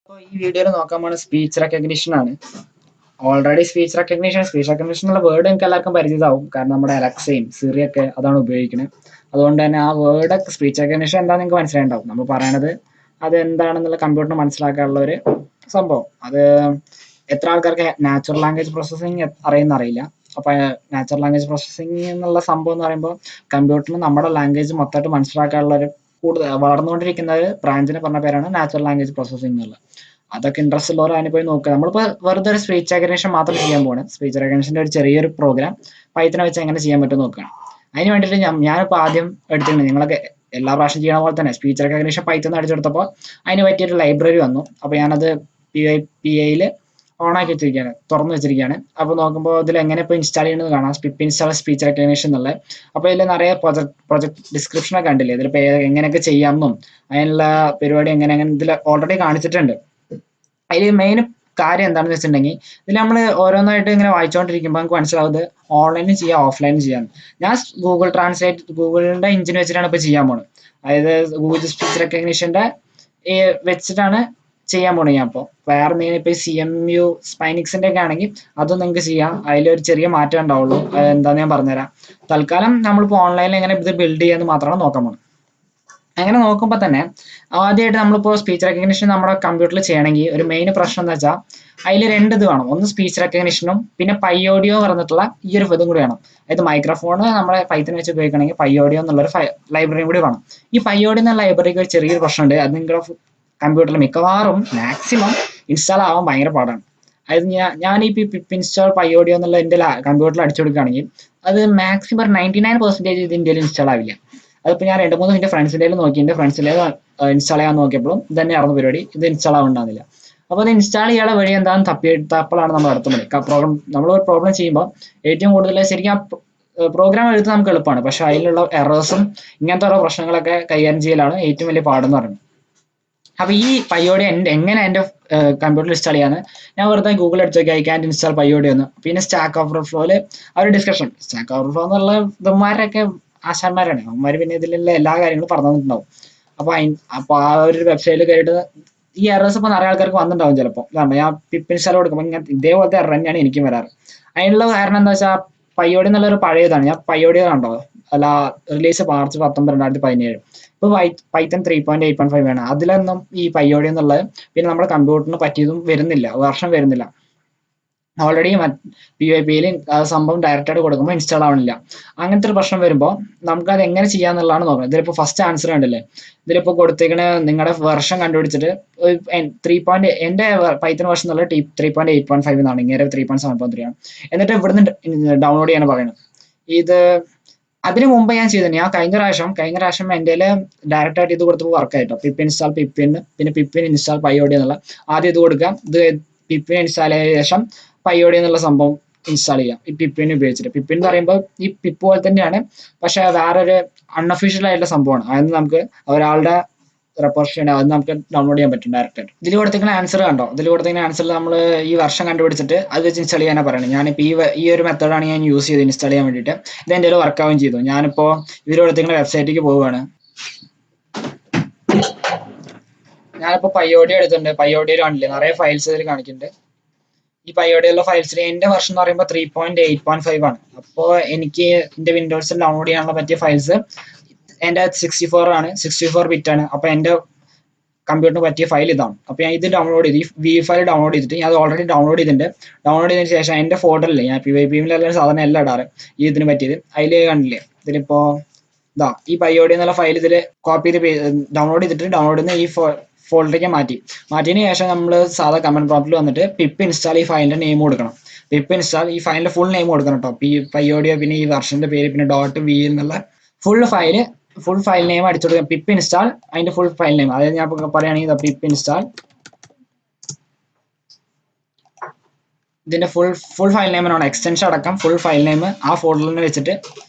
അപ്പോൾ ഈ വീഡിയോയിൽ നോക്കാൻ പോകുന്ന സ്പീച്ച് റെക്കഗ്നിഷൻ ആണ്. ഓൾറെഡി സ്പീച്ച് റെക്കഗ്നിഷൻ എന്നുള്ള വേർഡ് നിങ്ങൾക്ക് എല്ലാവർക്കും പരിചിതമാവും. കാരണം നമ്മുടെ അലക്സയും സിറിയൊക്കെ അതാണ് ഉപയോഗിക്കുന്നത്. അതുകൊണ്ട് തന്നെ ആ വേർഡ് സ്പീച്ച് റെക്കഗ്നിഷൻ എന്താണെന്ന് നിങ്ങൾക്ക് മനസ്സിലായിട്ടുണ്ടാവും. നമ്മൾ പറയണത് അത് എന്താണെന്നുള്ള കമ്പ്യൂട്ടറിന് മനസ്സിലാക്കാനുള്ള ഒരു സംഭവം. അത് എത്ര ആൾക്കാർക്ക് നാച്ചുറൽ ലാംഗ്വേജ് പ്രോസസ്സിങ് അറിയില്ല. അപ്പോൾ നാച്ചുറൽ ലാംഗ്വേജ് പ്രോസസ്സിങ് എന്നുള്ള സംഭവം എന്ന് പറയുമ്പോൾ കമ്പ്യൂട്ടറിന് നമ്മുടെ ലാംഗ്വേജ് മൊത്തമായിട്ട് മനസ്സിലാക്കാനുള്ള ഒരു കൂടുതൽ വളർന്നുകൊണ്ടിരിക്കുന്ന ഒരു ബ്രാഞ്ചിനെ പറഞ്ഞ പേരാണ് നാച്ചുറൽ ലാംഗ്വേജ് പ്രോസസ്സിംഗ് എന്നുള്ളത്. അതൊക്കെ ഇൻട്രസ്റ്റ് ഉള്ളവർ അതിന് പോയി നോക്കുക. നമ്മളിപ്പോൾ വെറുതെ ഒരു സ്പീച്ച് റെക്കഗ്നിഷൻ മാത്രം ചെയ്യാൻ പോകണം. സ്പീച്ച് റെക്കഗ്നിഷൻ്റെ ഒരു ചെറിയൊരു പ്രോഗ്രാം പൈത്തനെ വെച്ച് എങ്ങനെ ചെയ്യാൻ പറ്റും നോക്കുകയാണ്. അതിന് വേണ്ടിയിട്ട് ഞാനിപ്പോൾ ആദ്യം എടുത്തിട്ടുണ്ട്, നിങ്ങളൊക്കെ എല്ലാ പ്രാവശ്യം ചെയ്യണ പോലെ തന്നെ സ്പീച്ച് റെക്കഗ്നിഷൻ പൈത്തന്ന് അടിച്ചെടുത്തപ്പോൾ അതിന് പറ്റിയൊരു ലൈബ്രറി വന്നു. അപ്പോൾ ഞാനത് PI ഓണാക്കി വെച്ചിരിക്കുകയാണ്, തുറന്നു വെച്ചിരിക്കുകയാണ്. അപ്പോൾ നോക്കുമ്പോൾ ഇതിൽ എങ്ങനെ ഇപ്പോൾ ഇൻസ്റ്റാൾ ചെയ്യണമെന്ന് കാണാം. പിപ്പ് ഇൻസ്റ്റാൾ സ്പീച്ച് റെക്കഗ്നിഷൻ എന്നുള്ളത്. അപ്പോൾ ഇതിൽ നിറയെ പ്രൊജക്ട് ഡിസ്ക്രിപ്ഷനൊക്കെ കണ്ടില്ലേ, ഇതിലിപ്പോൾ എങ്ങനെയൊക്കെ ചെയ്യാമെന്നും അതിനുള്ള പരിപാടി എങ്ങനെ ഇതിൽ ഓൾറെഡി കാണിച്ചിട്ടുണ്ട്. അതിൽ മെയിൻ കാര്യം എന്താണെന്ന് വെച്ചിട്ടുണ്ടെങ്കിൽ ഇതിൽ നമ്മൾ ഓരോന്നായിട്ട് ഇങ്ങനെ വായിച്ചുകൊണ്ടിരിക്കുമ്പോൾ നമുക്ക് മനസ്സിലാവുന്നത് ഓൺലൈനിൽ ചെയ്യാം ഓഫ്ലൈനിൽ ചെയ്യാം. ഞാൻ ഗൂഗിളിൻ്റെ എഞ്ചിൻ വെച്ചിട്ടാണ് ഇപ്പോൾ ചെയ്യാൻ പോകുന്നത്. അതായത് ഗൂഗിൾ സ്പീച്ച് റെക്കഗ്നിഷൻ്റെ വെച്ചിട്ടാണ് ചെയ്യാൻ പോണേ. ഞാൻ അപ്പോൾ വേറെ എന്തെങ്കിലും ഇപ്പോൾ CMU സ്പൈനിക്സിൻ്റെ ഒക്കെ ആണെങ്കിൽ അതും നിങ്ങൾക്ക് ചെയ്യാം. അതിലൊരു ചെറിയ മാറ്റം ഉണ്ടാവുള്ളൂ. എന്താണെന്ന് ഞാൻ പറഞ്ഞുതരാം. തൽക്കാലം നമ്മളിപ്പോൾ ഓൺലൈനിൽ എങ്ങനെ ഇത് ബിൽഡ് ചെയ്യാമെന്ന് മാത്രമാണ് നോക്കാൻ പോകുന്നത്. അങ്ങനെ നോക്കുമ്പോൾ തന്നെ ആദ്യമായിട്ട് നമ്മളിപ്പോൾ സ്പീച്ച് റെക്കഗ്നിഷൻ നമ്മുടെ കമ്പ്യൂട്ടറിൽ ചെയ്യണമെങ്കിൽ ഒരു മെയിൻ പ്രശ്നം എന്ന് വെച്ചാൽ അതിൽ രണ്ട് ഇത് വേണം. ഒന്ന് സ്പീച്ച് റെക്കഗ്നിഷനും പിന്നെ പൈയോഡിയോ പറഞ്ഞിട്ടുള്ള ഈ ഒരു ഇതും കൂടി വേണം. അതായത് മൈക്രോഫോൺ നമ്മളെ പൈത്തൺ വെച്ച് ഉപയോഗിക്കണമെങ്കിൽ പൈയോഡിയോ എന്നുള്ളൊരു ലൈബ്രറിയും കൂടി വേണം. ഈ പൈയോഡിയോ എന്ന ലൈബ്രറിക്ക് ഒരു ചെറിയൊരു പ്രശ്നമുണ്ട്. അത് നിങ്ങളുടെ കമ്പ്യൂട്ടറിൽ മിക്കവാറും മാക്സിമം ഇൻസ്റ്റാൾ ആവാൻ ഭയങ്കര പാടാണ്. അതായത് ഞാൻ ഈ പിപ്പ് ഇൻസ്റ്റാൾ പൈയോഡിയോ എന്നുള്ള എൻ്റെ കമ്പ്യൂട്ടറിൽ അടിച്ചു കൊടുക്കുകയാണെങ്കിൽ അത് മാക്സിമം ഒരു 99% ഇത് ഇന്ത്യയിൽ ഇൻസ്റ്റാൾ ആവില്ല. അതിപ്പോൾ ഞാൻ 2-3 എൻ്റെ ഫ്രണ്ട്സിൻ്റെ നോക്കി, എൻ്റെ ഫ്രണ്ട്സിൻ്റെ ഇൻസ്റ്റാൾ ചെയ്യാൻ നോക്കിയപ്പോഴും ഇത് തന്നെയായിരുന്നു പരിപാടി. ഇത് ഇൻസ്റ്റാൾ ആവുന്നുണ്ടാകുന്നില്ല. അപ്പോൾ അത് ഇൻസ്റ്റാൾ ചെയ്യാനുള്ള വഴി എന്താണെന്ന് തപ്പിയെടുത്തപ്പോഴാണ് നമ്മൾ അടുത്ത മണി നമ്മൾ ഒരു പ്രോബ്ലം ചെയ്യുമ്പോൾ ഏറ്റവും കൂടുതൽ ശരിക്കും ആ പ്രോഗ്രാം എഴുതാൻ നമുക്ക് എളുപ്പമാണ്. പക്ഷേ അതിലുള്ള എറേഴ്സും ഇങ്ങനത്തെ ഓരോ പ്രശ്നങ്ങളൊക്കെ കൈകാര്യം ചെയ്യലാണ് ഏറ്റവും വലിയ പാടെന്ന് പറയുന്നത്. അപ്പോൾ ഈ പൈയോഡിയോ എങ്ങനെ എൻ്റെ കമ്പ്യൂട്ടറിൽ ഇൻസ്റ്റാൾ ചെയ്യാന്ന് ഞാൻ വെറുതെ ഗൂഗിൾ അടിച്ച് നോക്കി, ഐ ക്യാൻ ഇൻസ്റ്റാൾ പൈയോഡിയോ എന്ന്. പിന്നെ സ്റ്റാക്ക് ഓവർഫ്ലോയിൽ ആ ഒരു ഡിസ്കഷൻ, സ്റ്റാക്ക് ഓവർഫ്ലോ എന്നുള്ള ഇവന്മാരൊക്കെ ആശാന്മാരാണ്. അവന്മാർ പിന്നെ ഇതിലുള്ള എല്ലാ കാര്യങ്ങളും പറഞ്ഞു തന്നിട്ടുണ്ടാവും. അപ്പോൾ ആ ഒരു വെബ്സൈറ്റിൽ കയറിയിട്ട് ഈ എറേഴ്സ് ഇപ്പോൾ നിറയെ ആൾക്കാർക്ക് വന്നിട്ടുണ്ടാവും ചിലപ്പോൾ. കാരണം ഞാൻ പിപ്പ് ഇൻസ്റ്റാൾ കൊടുക്കുമ്പോൾ ഇങ്ങനെ ഇതേപോലത്തെ എറർ തന്നെയാണ് എനിക്കും വരാറ്. അതിനുള്ള കാരണം എന്താ വെച്ചാൽ പൈയോഡിയോ എന്നുള്ളൊരു പഴയതാണ്. ഞാൻ പൈയോഡിയോ കണ്ടോ അല്ല, റിലീസ് മാർച്ച് 19, 2017. ഇപ്പോൾ പൈത്തൺ 3.8.5 ആണ്. അതിലൊന്നും ഈ പൈയോഡിയോ എന്നുള്ളത് പിന്നെ നമ്മുടെ കമ്പ്യൂട്ടറിന് പറ്റിയതും വരുന്നില്ല, വെർഷൻ വരുന്നില്ല. ഓൾറെഡി PYPയിൽ സംഭവം ഡയറക്റ്റായിട്ട് കൊടുക്കുമ്പോൾ ഇൻസ്റ്റാൾ ആവണില്ല. അങ്ങനത്തെ ഒരു പ്രശ്നം വരുമ്പോൾ നമുക്കത് എങ്ങനെ ചെയ്യാന്നുള്ളതാണ് നോക്കുന്നത്. ഇതിലിപ്പോൾ ഫസ്റ്റ് ആൻസർ കണ്ടില്ലേ, ഇതിലിപ്പോൾ കൊടുത്തേക്കണ നിങ്ങളുടെ വെർഷൻ കണ്ടുപിടിച്ചിട്ട് എൻ്റെ പൈത്തൺ വെർഷൻ എന്നുള്ള 3.8.5 എന്നാണ്, ഇങ്ങനെ 3.7.3 ആണ്. എന്നിട്ട് ഇവിടുന്ന് ഡൗൺലോഡ് ചെയ്യാൻ പറയുന്നത്. ഇത് അതിന് മുമ്പ് ഞാൻ ചെയ്തിട്ടുണ്ട്. ഞാൻ കഴിഞ്ഞ പ്രാവശ്യം എൻ്റെ ഡയറക്റ്റ് ആയിട്ട് ഇത് കൊടുത്തപ്പോൾ വർക്ക് ആയിട്ടോ. പിപ്പ് ഇൻസ്റ്റാൾ പിന്നെ പിപ്പിൻ ഇൻസ്റ്റാൾ പൈയോഡിയോ എന്നുള്ള ആദ്യം ഇത് കൊടുക്കാം. ഇത് പിപ്പിൻ ഇൻസ്റ്റാൾ ചെയ്ത ശേഷം പൈയോഡിയോ എന്നുള്ള സംഭവം ഇൻസ്റ്റാൾ ചെയ്യാം ഈ പിപ്പിൻ ഉപയോഗിച്ചിട്ട്. പിപ്പിൻ എന്ന് പറയുമ്പോൾ ഈ പിപ്പ് പോലെ തന്നെയാണ്, പക്ഷെ വേറൊരു അൺഒഫീഷ്യൽ ആയിട്ടുള്ള സംഭവമാണ്. അതായത് നമുക്ക് ഒരാളുടെ റെപ്പോസിറ്ററി അത് നമുക്ക് ഡൗൺലോഡ് ചെയ്യാൻ പറ്റും ഡയറക്റ്റ് ആയിട്ട്. ഇതിൽ കൊടുത്തിരിക്കുന്ന ആൻസർ കണ്ടോ, ഇതിൽ കൊടുത്തിരിക്കുന്ന ആൻസറിൽ നമ്മൾ ഈ വർഷം കണ്ടുപിടിച്ചിട്ട് അത് വെച്ച് ഇൻസ്റ്റാൾ ചെയ്യാനാണ് പറയുന്നത്. ഞാനിപ്പോൾ ഈ ഒരു മെത്തേഡാണ് ഞാൻ യൂസ് ചെയ്ത് ഇൻസ്റ്റാൾ ചെയ്യാൻ വേണ്ടിയിട്ട്. ഇത് എൻ്റെ വർക്ക് ആവുകയും ചെയ്തു. ഞാനിപ്പോൾ ഇതിൽ കൊടുത്തിരിക്കുന്ന വെബ്സൈറ്റിലേക്ക് പോവുകയാണ്. ഞാനിപ്പോൾ പൈയോഡിയോ എടുത്തിട്ടുണ്ട്. പൈയോഡിയോ കാണില്ലേ, നിറയെ ഫയൽസ് ഇതിൽ കാണിക്കുന്നുണ്ട്. ഈ പൈയോഡിയോയിലുള്ള ഫയൽസിൽ എൻ്റെ വെർഷൻ എന്ന് പറയുമ്പോൾ 3.8.5 ആണ്. അപ്പോൾ എനിക്ക് എൻ്റെ വിൻഡോസിൽ ഡൗൺലോഡ് ചെയ്യാനുള്ള പറ്റിയ ഫയൽസ് എൻ്റെ 64 ആണ്, 64 ബിറ്റ് ആണ്. അപ്പോൾ എൻ്റെ കമ്പ്യൂട്ടറിന് പറ്റിയ ഫയൽ ഇതാണ്. അപ്പോൾ ഞാൻ ഇത് ഡൗൺലോഡ് ചെയ്ത് ഈ ഫയൽ ഡൗൺലോഡ് ചെയ്തിട്ട് ഞാൻ അത് ഓൾറെഡി ഡൗൺലോഡ് ചെയ്തിട്ടുണ്ട്. ഡൗൺലോഡ് ചെയ്തതിന് ശേഷം എൻ്റെ ഫോൾഡറിൽ ഞാൻ PYPയിലെല്ലാം സാധാരണ എല്ലാം ഇടാറ് ഈ ഇതിന് പറ്റിയത്. അതിൽ കണ്ടില്ലേ, ഇതിലിപ്പോൾ ഈ പൈയോഡിയോ എന്നുള്ള ഫയൽ ഇതിൽ കോപ്പി ചെയ്ത് ഡൗൺലോഡ് ചെയ്തിട്ട് ഡൗൺലോഡ് ചെയ്യുന്ന ഈ ഫോൾഡറിലേക്ക് മാറ്റിയതിന് ശേഷം നമ്മൾ സാധാ കമന്റ് പ്രോംപ്റ്റിൽ വന്നിട്ട് പിപ്പ് ഇൻസ്റ്റാൾ ഈ ഫയലിന്റെ നെയിം കൊടുക്കണം. പിപ്പ് ഇൻസ്റ്റാൾ ഈ ഫയലിന്റെ ഫുൾ നെയിം കൊടുക്കണം കേട്ടോ. പൈയോഡിയോ പിന്നെ ഈ വെർഷന്റെ പേര് പിന്നെ .v എന്നുള്ള ഫുൾ ഫയൽ നെയിം അടിച്ചു കൊടുക്കാം. പിപ്പ് ഇൻസ്റ്റാൾ അതിന്റെ ഫുൾ ഫയൽ നെയിം, അതായത് ഞാൻ പറയുകയാണെങ്കിൽ പിപ്പ് ഇൻസ്റ്റാൾ ഇതിന്റെ ഫുൾ ഫയൽ നെയിമിനാണ് എക്സ്റ്റൻഷൻ അടക്കം ഫുൾ ഫയൽ നെയിം ആ ഫോൾഡറിൽ വെച്ചിട്ട്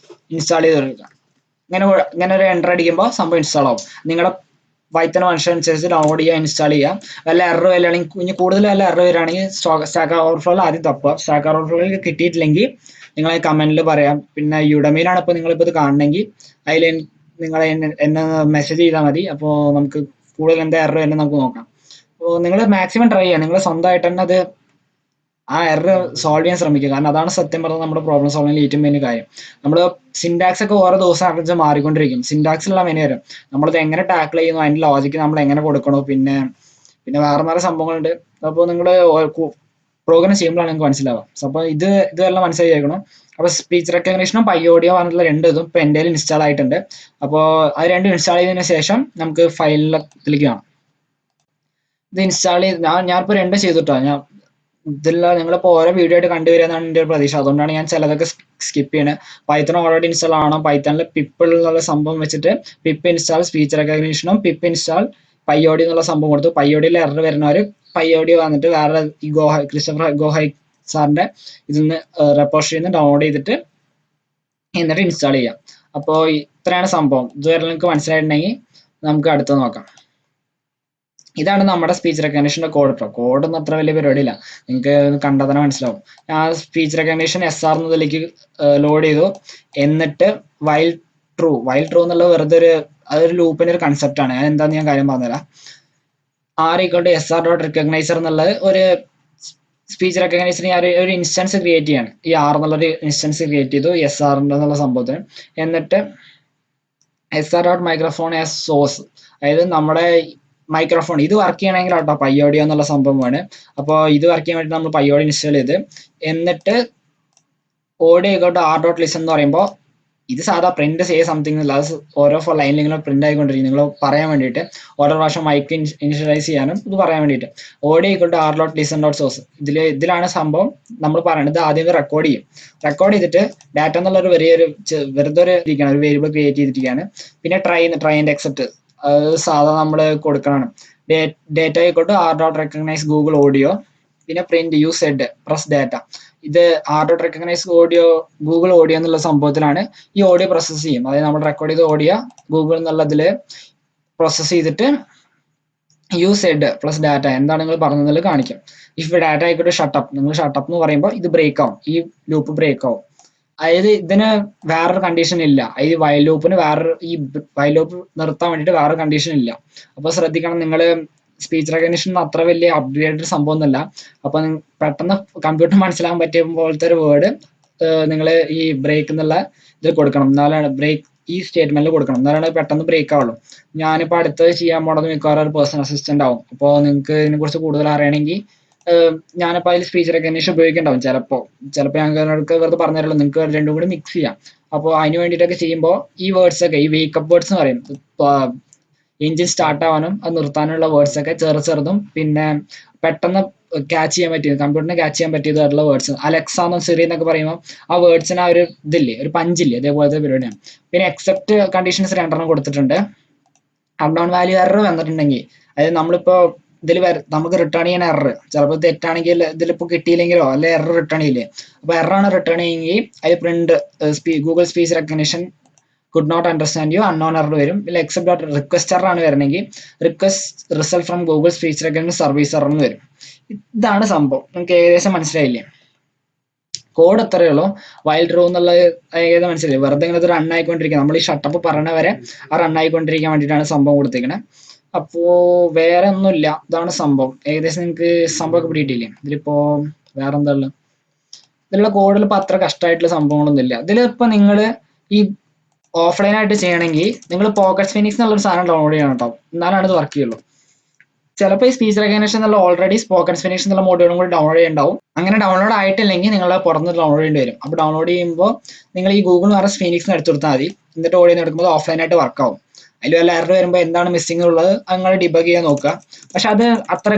ഇൻസ്റ്റാൾ ചെയ്ത് കൊടുക്കുക. ഇങ്ങനെ ഒരു എൻ്റർ അടിക്കുമ്പോൾ സംഭവം ഇൻസ്റ്റാൾ ആവും. നിങ്ങളുടെ പൈത്തൺ വെർഷൻ അനുസരിച്ച് ഡൗൺലോഡ് ചെയ്യുക, ഇൻസ്റ്റാൾ ചെയ്യാം. വല്ല എറർ വരികയാണെങ്കിൽ ഇനി കൂടുതൽ വല്ല എറർ വരികയാണെങ്കിൽ സ്റ്റാക്ക് ഓവർഫ്ലോയിൽ ആദ്യം തപ്പുക. സ്റ്റാക്ക് ഓവർഫ്ലോയിൽ കിട്ടിയിട്ടില്ലെങ്കിൽ നിങ്ങൾ കമന്റിൽ പറയാം. പിന്നെ യുഡമിയിലാണ് ഇപ്പോൾ നിങ്ങളിപ്പോൾ ഇത് കാണണമെങ്കിൽ അതിൽ നിങ്ങൾ എന്നെ മെസ്സേജ് ചെയ്താൽ മതി. അപ്പോൾ നമുക്ക് കൂടുതൽ എന്താ എറർ വരുന്നത് നമുക്ക് നോക്കാം. നിങ്ങൾ മാക്സിമം ട്രൈ ചെയ്യുക, നിങ്ങൾ സ്വന്തമായിട്ട് തന്നെ അത് ആ എറർ സോൾവ് ചെയ്യാൻ ശ്രമിക്കുക. കാരണം അതാണ് സത്യം പറഞ്ഞാൽ നമ്മുടെ പ്രോബ്ലം സോൾവിങ്ങിൽ ഏറ്റവും വലിയ കാര്യം. നമ്മൾ സിൻടാക്സ് ഒക്കെ ഓരോ ദിവസം അറിഞ്ഞ് മാറിക്കൊണ്ടിരിക്കും. സിൻടാക്സിലുള്ള മെനു വരും, നമ്മളത് എങ്ങനെ ടാക്കിൾ ചെയ്യുന്നു, അതിന്റെ ലോജിക്ക് നമ്മൾ എങ്ങനെ കൊടുക്കണോ, പിന്നെ പിന്നെ വേറെ സംഭവങ്ങളുണ്ട്. അപ്പോൾ നിങ്ങൾ പ്രോഗ്രാം ചെയ്യുമ്പോഴാണ് നിങ്ങൾക്ക് മനസ്സിലാവുക. അപ്പോൾ ഇതെല്ലാം മനസ്സിലാക്കണം. അപ്പോൾ സ്പീച്ച് റെക്കഗ്നീഷനും പയ്യോഡിയോ പറഞ്ഞിട്ടുള്ള രണ്ട് ഇതും ഇപ്പോൾ എൻ്റെ ഇൻസ്റ്റാൾ ആയിട്ടുണ്ട്. അപ്പോൾ അത് രണ്ടും ഇൻസ്റ്റാൾ ചെയ്തതിനു ശേഷം നമുക്ക് ഫയലിലേക്ക് കാണാം. ഇത് ഇൻസ്റ്റാൾ ചെയ്ത് ഞാനിപ്പോൾ രണ്ടും ചെയ്തിട്ടോ. ഇതില്ല നിങ്ങളിപ്പോൾ ഓരോ വീഡിയോ ആയിട്ട് കണ്ടുവരുന്നതാണ് എൻ്റെ ഒരു പ്രതീക്ഷ. അതുകൊണ്ടാണ് ഞാൻ ചിലതൊക്കെ സ്കിപ്പ് ചെയ്യണത്. പൈത്തൺ ഓൾറെഡി ഇൻസ്റ്റാൾ ആണോ, പൈത്തണിൽ പിപ്പിൾ എന്നുള്ള സംഭവം വെച്ചിട്ട് പിപ്പ് ഇൻസ്റ്റാൾ സ്പീച്ച് റെക്കഗ്നീഷനും പിപ്പ് ഇൻസ്റ്റാൾ പയ്യോഡി എന്നുള്ള സംഭവം കൊടുത്തു. പയ്യോഡിയിൽ എറർ വരുന്നവർ പയ്യോഡി വന്നിട്ട് വേറെ ഈ ക്രിസ്റ്റഫർ ഗോഹൈ സാറിന്റെ ഇതിന്ന് റെപ്പോസിറ്ററിയിൽ നിന്ന് ഡൗൺലോഡ് ചെയ്തിട്ട് എന്നിട്ട് ഇൻസ്റ്റാൾ ചെയ്യാം. അപ്പോൾ ഇത്രയാണ് സംഭവം. ഇതുവരെ നിങ്ങൾക്ക് മനസ്സിലായിട്ടുണ്ടെങ്കിൽ നമുക്ക് അടുത്ത് നോക്കാം. ഇതാണ് നമ്മുടെ സ്പീച്ച് റെക്കഗ്നീഷന്റെ കോഡ്. കേട്ടോ, കോഡൊന്നും അത്ര വലിയ പരിപാടിയില്ല, നിങ്ങൾക്ക് കണ്ടാൽ തന്നെ മനസ്സിലാവും. ആ സ്പീച്ച് റെക്കഗ്നീഷൻ SR എന്നതിലേക്ക് ലോഡ് ചെയ്തു. എന്നിട്ട് വൈൽ ട്രൂ എന്നുള്ളത് വെറുതെ അതൊരു ലൂപ്പിന്റെ ഒരു കൺസെപ്റ്റ് ആണ്. എന്താന്ന് ഞാൻ കാര്യം പറഞ്ഞുതരാം. r=SR.recognizer എന്നുള്ളത് ഒരു സ്പീച്ച് റെക്കഗ്നൈസറിന് ഒരു ഇൻസ്റ്റൻസ് ക്രിയേറ്റ് ചെയ്യാണ്. ഈ R എന്നുള്ളൊരു ഇൻസ്റ്റൻസ് ക്രിയേറ്റ് ചെയ്തു SR എന്നുള്ള സംഭവത്തിന്. എന്നിട്ട് SR.microphone as source, അതായത് നമ്മുടെ മൈക്രോഫോൺ ഇത് വർക്ക് ചെയ്യണമെങ്കിൽ കേട്ടോ പയ്യോഡിയോ എന്നുള്ള സംഭവമാണ്. അപ്പോൾ ഇത് വർക്ക് ചെയ്യാൻ വേണ്ടി നമ്മൾ പയ്യോഡിയോ ഇൻസ്റ്റാൾ ചെയ്ത് എന്നിട്ട് audio.r.listen എന്ന് പറയുമ്പോൾ ഇത് സാധാ പ്രിന്റ് ചെയ്യ സംതിങ് അല്ല, അത് ഓരോ ലൈനിൽ ഇങ്ങനെ പ്രിന്റ് ആയിക്കൊണ്ടിരിക്കും. നിങ്ങൾ പറയാൻ വേണ്ടിയിട്ട് ഓരോ പ്രാവശ്യം മൈക്ക് ഇനിഷ്യലൈസ് ചെയ്യാനും ഇത് പറയാൻ വേണ്ടിയിട്ട് audio.r.listen.source ഇതിലാണ് സംഭവം നമ്മൾ പറയുന്നത്. ആദ്യം റെക്കോർഡ് ചെയ്യും. റെക്കോർഡ് ചെയ്തിട്ട് ഡാറ്റ എന്നുള്ളൊരു വെറുതെ ഒരു വേരിയബിൾ ക്രിയേറ്റ് ചെയ്തിരിക്കുകയാണ്. പിന്നെ ട്രൈ ആൻഡ് എക്സെപ്റ്റ് സാധാ നമ്മൾ കൊടുക്കണം. ഡേറ്റ r.recognize ഗൂഗിൾ ഓഡിയോ, പിന്നെ print you said plus data. ഇത് r.recognize ഓഡിയോ ഗൂഗിൾ ഓഡിയോ എന്നുള്ള സംഭവത്തിലാണ് ഈ ഓഡിയോ പ്രോസസ് ചെയ്യും. അതായത് നമ്മൾ റെക്കോർഡ് ചെയ്ത ഓഡിയോ ഗൂഗിൾ എന്നുള്ളതിൽ പ്രോസസ് ചെയ്തിട്ട് യൂസ് സെഡ് പ്ലസ് ഡാറ്റ എന്താണ് നിങ്ങൾ പറഞ്ഞതിൽ കാണിക്കും. ഇഫ് ഡാറ്റ ആയിക്കോട്ടെ ഷട്ടപ്പ്, നിങ്ങൾ ഷട്ടപ്പ് എന്ന് പറയുമ്പോൾ ഇത് ബ്രേക്ക് ആവും, ഈ ലൂപ്പ് ബ്രേക്ക് ആവും. അതായത് ഇതിന് വേറൊരു കണ്ടീഷൻ ഇല്ല. ഈ വൈൽ ലൂപ്പിന് ഈ വൈൽ ലൂപ്പ് നിർത്താൻ വേണ്ടിയിട്ട് വേറൊരു കണ്ടീഷൻ ഇല്ല. അപ്പോൾ ശ്രദ്ധിക്കണം, നിങ്ങൾ സ്പീച്ച് റെക്കഗ്നിഷൻ അത്ര വലിയ അപ്ഗ്രേഡഡ് സംഭവം ഒന്നുമല്ല. അപ്പൊ പെട്ടെന്ന് കമ്പ്യൂട്ടർ മനസ്സിലാക്കാൻ പറ്റിയ പോലത്തെ ഒരു വേർഡ് നിങ്ങൾ ഈ ബ്രേക്ക് എന്നുള്ള ഇതിൽ കൊടുക്കണം. എന്നാലാണ് ബ്രേക്ക് ഈ സ്റ്റേറ്റ്മെന്റിൽ കൊടുക്കണം, എന്നാലാണ് പെട്ടെന്ന് ബ്രേക്ക് ആവുള്ളൂ. ഞാനിപ്പോൾ അടുത്തത് ചെയ്യാൻ പോണത് മിക്കവാറും ഒരു പേഴ്സണൽ അസിസ്റ്റന്റ് ആവും. അപ്പോൾ നിങ്ങൾക്ക് ഇതിനെക്കുറിച്ച് കൂടുതൽ അറിയണമെങ്കിൽ ഞാനിപ്പോൾ അതിൽ സ്പീച്ച് റെക്കഗ്നിഷൻ ഉപയോഗിക്കുന്നുണ്ടാവും. ചിലപ്പോൾ ഞങ്ങൾക്ക് വെറുതെ പറഞ്ഞുതരുള്ളൂ, നിങ്ങൾക്ക് രണ്ടും കൂടി മിക്സ് ചെയ്യാം. അപ്പോൾ അതിന് വേണ്ടിയിട്ടൊക്കെ ചെയ്യുമ്പോൾ ഈ വേർഡ്സ് ഒക്കെ, ഈ വേക്കപ്പ് വേർഡ്സ് എന്ന് പറയും, എഞ്ചിൻ സ്റ്റാർട്ട് ആവാനും അത് നിർത്താനുള്ള വേർഡ്സ് ഒക്കെ ചെറുതും പിന്നെ പെട്ടെന്ന് ക്യാച്ച് ചെയ്യാൻ പറ്റിയത്, കമ്പ്യൂട്ടറിനെ ക്യാച്ച് ചെയ്യാൻ പറ്റിയതായിട്ടുള്ള വേർഡ്സ്. അലക്സ എന്നോ സിറി എന്നൊക്കെ പറയുമ്പോൾ ആ വേർഡ്സിന് ആ ഒരു ഇതില്ലേ, ഒരു പഞ്ചില്ലേ, അതേപോലത്തെ പരിപാടിയാണ്. പിന്നെ എക്സെപ്റ്റ് കണ്ടീഷൻസ് 2 കൊടുത്തിട്ടുണ്ട്. അൺനോൺ വാല്യൂ എറർ വന്നിട്ടുണ്ടെങ്കിൽ, അതായത് നമ്മളിപ്പോ ഇതിൽ നമുക്ക് റിട്ടേൺ ചെയ്യുന്ന എറർ ചിലപ്പോൾ തെറ്റാണെങ്കിൽ ഇതിലിപ്പോൾ കിട്ടിയില്ലെങ്കിലോ അല്ലെ എറർ റിട്ടേൺ ചെയ്യില്ലേ. അപ്പോൾ എററാണ് റിട്ടേൺ ചെയ്യുമെങ്കിൽ അത് print Google speech recognition could not understand you unknown error വരും. ഇല്ല എക്സെപ്റ്റ് റിക്വസ്റ്റ് എറർ ആണ് വരണമെങ്കിൽ request result from Google speech recognition service error എന്ന് വരും. ഇതാണ് സംഭവം. നിങ്ങൾക്ക് ഏകദേശം മനസ്സിലായില്ലേ? കോഡ് എത്രയേ ഉള്ളൂ. വൈൽ ട്രൂ എന്നുള്ളത് ഏകദേശം മനസ്സിലായി. വെറുതെ ഇങ്ങനെ റൺ ആയിക്കൊണ്ടിരിക്കുക, നമ്മൾ ഈ ഷട്ടപ്പ് പറഞ്ഞ വരെ ആ റൺ ആയിക്കൊണ്ടിരിക്കാൻ വേണ്ടിയിട്ടാണ് സംഭവം കൊടുത്തിരിക്കുന്നത്. അപ്പോ വേറെ ഒന്നുമില്ല, ഇതാണ് സംഭവം. ഏകദേശം നിങ്ങൾക്ക് സംഭവമൊക്കെ പിടിയിട്ടില്ലേ? ഇതിലിപ്പോ വേറെ എന്താ ഉള്ളത്? ഇതിലുള്ള കോഡിൽ ഇപ്പൊ അത്ര കഷ്ടമായിട്ടുള്ള സംഭവങ്ങളൊന്നും ഇല്ല. ഇതിലിപ്പോ നിങ്ങൾ ഈ ഓഫ്ലൈൻ ആയിട്ട് ചെയ്യണമെങ്കിൽ നിങ്ങൾ പോക്കറ്റ് ഫിനിക്സ് എന്നുള്ളൊരു സാധനം ഡൗൺലോഡ് ചെയ്യണം കേട്ടോ, എന്നാലാണ് ഇത് വർക്ക് ചെയ്യുള്ളൂ. ചിലപ്പോൾ ഈ സ്പീച്ച് റെക്കഗ്നിഷൻ എന്നുള്ള ഓൾറെഡി സ്പോക്കൺ ഫിനിക്സ് എന്നുള്ള മോഡ്യൂളും കൂടി ഡൗൺലോഡ് ചെയ്യണ്ടാവും. അങ്ങനെ ഡൗൺലോഡ് ആയിട്ടില്ലെങ്കിൽ നിങ്ങൾ പുറത്ത് ഡൗൺലോഡ് ചെയ്യേണ്ടി വരും. അപ്പോൾ ഡൗൺലോഡ് ചെയ്യുമ്പോൾ നിങ്ങൾ ഈ ഗൂഗിൾ വേറെ ഫിനിക്സ് എടുത്തു കൊടുത്താൽ മതി. എന്നിട്ട് ഓഡിയോ എടുക്കുമ്പോൾ ഓഫ്ലൈൻ ആയിട്ട് വർക്ക് ആവും. അതിൽ വല്ല എറർ വരുമ്പോൾ എന്താണ് മിസ്സിംഗ് ഉള്ളത് നിങ്ങൾ ഡിബഗ് ചെയ്യാൻ നോക്കുക. പക്ഷെ അത് അത്ര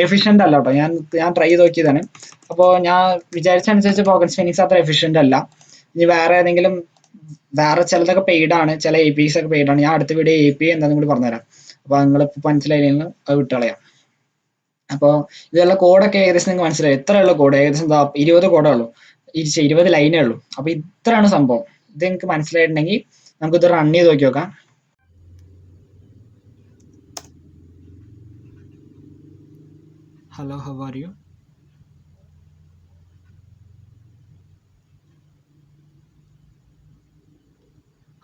എഫിഷ്യന്റ് അല്ല കേട്ടോ. ഞാൻ ട്രൈ ചെയ്ത് നോക്കിയതാണ്. അപ്പോൾ ഞാൻ വിചാരിച്ചനുസരിച്ച് പോക്കറ്റ് ഫിനിക്സ് അത്ര എഫിഷ്യന്റ് അല്ല. ഇനി വേറെ ചിലതൊക്കെ പെയ്ഡ് ആണ്, ചില APIs ഒക്കെ പെയ്ഡ് ആണ്. ഞാൻ അടുത്ത വീഡിയോ API എന്താണെന്ന് കൂടി പറഞ്ഞുതരാം. അപ്പൊ നിങ്ങൾ മനസ്സിലായില്ലെങ്കിൽ അത് വിട്ടുകളയാം. അപ്പോൾ ഇതെല്ലാം കോഡൊക്കെ ഏകദേശം നിങ്ങൾക്ക് മനസ്സിലായി. എത്രയുള്ള കോഡ്? ഏകദേശം 20 കോഡേ ഉള്ളൂ, 20 ലൈനേ ഉള്ളൂ. അപ്പൊ ഇത്രയാണ് സംഭവം. ഇത് നിങ്ങൾക്ക് മനസ്സിലായിട്ടുണ്ടെങ്കിൽ നമുക്കിത് റൺ ചെയ്ത് നോക്കാം. Hello, how are you?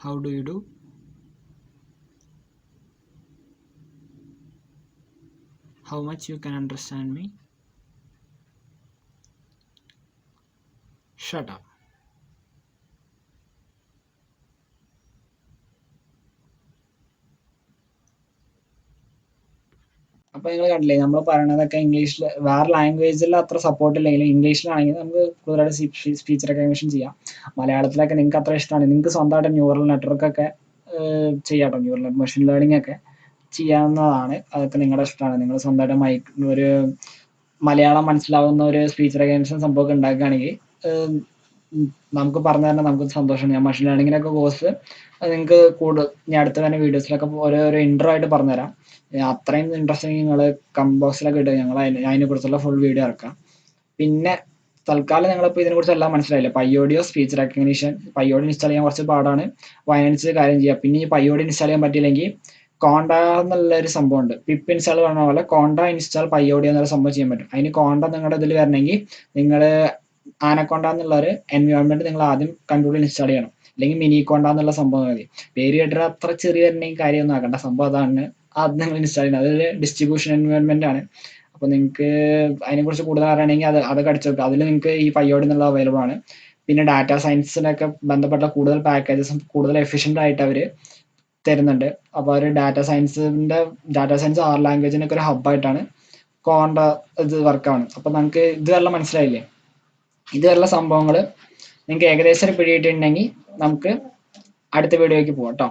How do you do? How much you can understand me? Shut up. അപ്പോൾ നിങ്ങൾ കണ്ടില്ലേ, നമ്മൾ പറയണതൊക്കെ ഇംഗ്ലീഷിൽ, വേറെ ലാംഗ്വേജിൽ അത്ര സപ്പോർട്ട് ഇല്ലെങ്കിലും ഇംഗ്ലീഷിലാണെങ്കിൽ നമുക്ക് കൂടുതലായിട്ട് സ്പീച്ച് റെക്കഗ്നിഷൻ ചെയ്യാം. മലയാളത്തിലൊക്കെ നിങ്ങൾക്ക് അത്ര ഇഷ്ടമാണ്, നിങ്ങൾക്ക് സ്വന്തമായിട്ട് ന്യൂറൽ നെറ്റ്വർക്കൊക്കെ ചെയ്യാം കേട്ടോ. ന്യൂറൽ മെഷീൻ ലേണിംഗ് ഒക്കെ ചെയ്യാവുന്നതാണ്. അതൊക്കെ നിങ്ങളുടെ ഇഷ്ടമാണ്. നിങ്ങൾ സ്വന്തമായിട്ട് ഒരു മലയാളം മനസ്സിലാവുന്ന ഒരു സ്പീച്ച് റെക്കഗ്നിഷൻ സംഭവമൊക്കെ ഉണ്ടാക്കുകയാണെങ്കിൽ നമുക്ക് പറഞ്ഞു തരണം, നമുക്ക് സന്തോഷമാണ്. ഞാൻ മെഷീൻ ലേണിങ്ങിനൊക്കെ കോഴ്സ് നിങ്ങൾക്ക് ഞാൻ അടുത്ത തന്നെ വീഡിയോസിലൊക്കെ ഓരോ ഇൻട്രോ ആയിട്ട് പറഞ്ഞുതരാം. അത്രയും ഇൻട്രസ്റ്റിംഗ് നിങ്ങൾ കമന്റ് ബോക്സിലൊക്കെ ഇട്ട് ഞങ്ങൾ അതിനെക്കുറിച്ചുള്ള ഫുൾ വീഡിയോ ഇറക്കാം. പിന്നെ തൽക്കാലം നിങ്ങളിപ്പോൾ ഇതിനെക്കുറിച്ച് എല്ലാം മനസ്സിലായില്ലേ? പയ്യോഡിയോ സ്പീച്ച് റെക്കഗ്നിഷൻ. പയ്യോഡിയോ ഇൻസ്റ്റാൾ ചെയ്യാൻ കുറച്ച് പാടാണ്, അതിനനുസരിച്ച് കാര്യം ചെയ്യാം. പിന്നെ ഈ പയ്യോഡിയോ ഇൻസ്റ്റാൾ ചെയ്യാൻ പറ്റിയില്ലെങ്കിൽ കോണ്ട എന്നുള്ളൊരു സംഭവമുണ്ട്. പിപ്പ് ഇൻസ്റ്റാൾ പറഞ്ഞ പോലെ കോണ്ട ഇൻസ്റ്റാൾ പയ്യോഡിയോ എന്നുള്ള സംഭവം ചെയ്യാൻ പറ്റും. അതിന് കോണ്ട നിങ്ങളുടെ ഇതിൽ വരണമെങ്കിൽ നിങ്ങൾ ആനക്കൊണ്ട എന്നുള്ള ഒരു എൻവയോൺമെന്റ് നിങ്ങൾ ആദ്യം കൺട്രോൾ ഇൻസ്റ്റാൾ ചെയ്യണം. അല്ലെങ്കിൽ മിനി കോണ്ട എന്നുള്ള സംഭവം മതി. പേര് കേട്ടിട്ട് അത്ര ചെറിയ വരണമെങ്കിൽ കാര്യമൊന്നും ആക്കണ്ട. സംഭവം അതാണ് ആദ്യം നിങ്ങൾ ഇൻസ്റ്റാൾ ചെയ്യണം. അതൊരു ഡിസ്ട്രിബ്യൂഷൻ എൻവയോൺമെന്റ് ആണ്. അപ്പോൾ നിങ്ങൾക്ക് അതിനെക്കുറിച്ച് കൂടുതൽ അറിയണമെങ്കിൽ അതൊക്കെ അടിച്ചു നോക്കുക. അതിൽ നിങ്ങൾക്ക് ഈ പയ്യോടി എന്നുള്ള അവൈലബിൾ ആണ്. പിന്നെ ഡാറ്റാ സയൻസിനൊക്കെ ബന്ധപ്പെട്ട കൂടുതൽ പാക്കേജസും കൂടുതൽ എഫിഷ്യൻ്റ് ആയിട്ട് അവർ തരുന്നുണ്ട്. അപ്പോൾ അവർ ഡാറ്റാ സയൻസ് 6 ലാംഗ്വേജിനൊക്കെ ഒരു ഹബ്ബായിട്ടാണ് കോണ്ട ഇത് വർക്കാണ്. അപ്പോൾ നമുക്ക് ഇതുവരെ മനസ്സിലായില്ലേ? ഇതുവരെയുള്ള സംഭവങ്ങൾ നിങ്ങൾക്ക് ഏകദേശം പിടിയിട്ടുണ്ടെങ്കിൽ നമുക്ക് അടുത്ത വീഡിയോയ്ക്ക് പോകാം കേട്ടോ.